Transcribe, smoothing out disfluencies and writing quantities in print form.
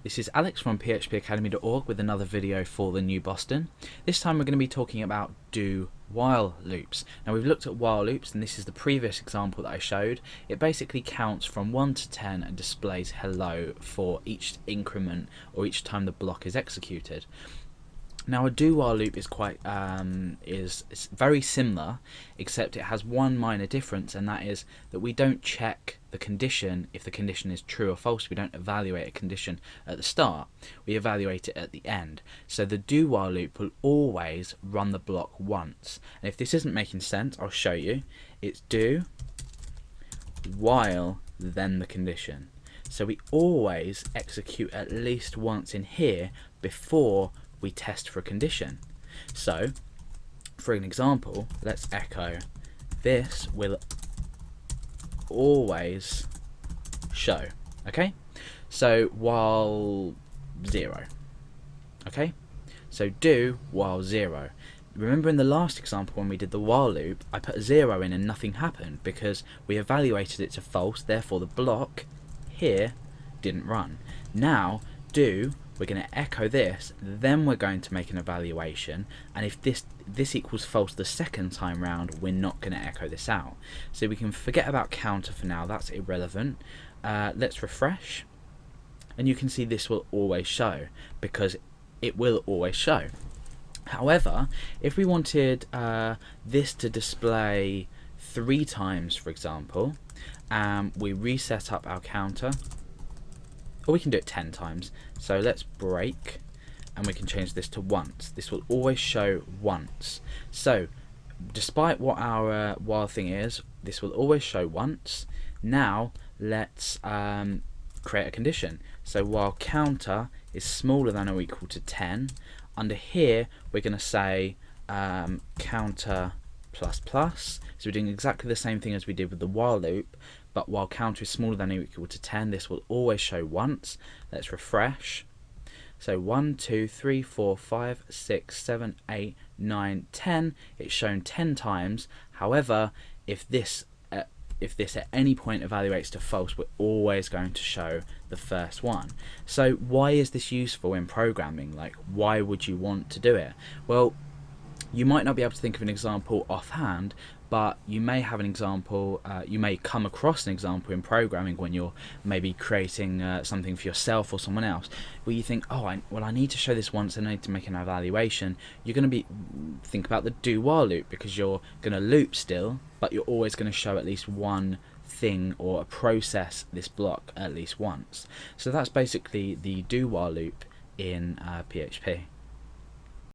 This is Alex from phpacademy.org with another video for the New Boston. This time we're going to be talking about do-while loops. Now we've looked at while loops and this is the previous example that I showed. It basically counts from 1 to 10 and displays hello for each increment or each time the block is executed. Now a do-while loop is it's very similar, except it has one minor difference, and that is that we don't check the condition if the condition is true or false. We don't evaluate a condition at the start, we evaluate it at the end. So the do-while loop will always run the block once, and if this isn't making sense, I'll show you. It's do while then the condition. So we always execute at least once in here before we test for a condition. So for an example, let's echo this will always show. Okay, so while 0. Okay, so do while 0. Remember in the last example when we did the while loop, I put a 0 in and nothing happened because we evaluated it to false, therefore the block here didn't run. Now do, we're going to echo this, then we're going to make an evaluation, and if this equals false the second time round, we're not going to echo this out. So we can forget about counter for now, that's irrelevant. Let's refresh, and you can see this will always show, because it will always show. However, if we wanted this to display 3 times, for example, we reset up our counter, or we can do it 10 times. So let's break and we can change this to once. This will always show once. So despite what our while thing is, this will always show once. Now let's create a condition. So while counter is smaller than or equal to 10, under here we're going to say counter plus plus. So we're doing exactly the same thing as we did with the while loop, but while counter is smaller than or equal to 10, this will always show once. Let's refresh. So 1, 2, 3, 4, 5, 6, 7, 8, 9, 10. It's shown 10 times. However, if this at any point evaluates to false, we're always going to show the first one. So why is this useful in programming? Like, why would you want to do it? Well, you might not be able to think of an example offhand, but you may have an example, you may come across an example in programming when you're maybe creating something for yourself or someone else, where you think, oh, I need to show this once and I need to make an evaluation. You're going to think about the do while loop, because you're going to loop still, but you're always going to show at least one thing or process this block at least once. So that's basically the do while loop in PHP.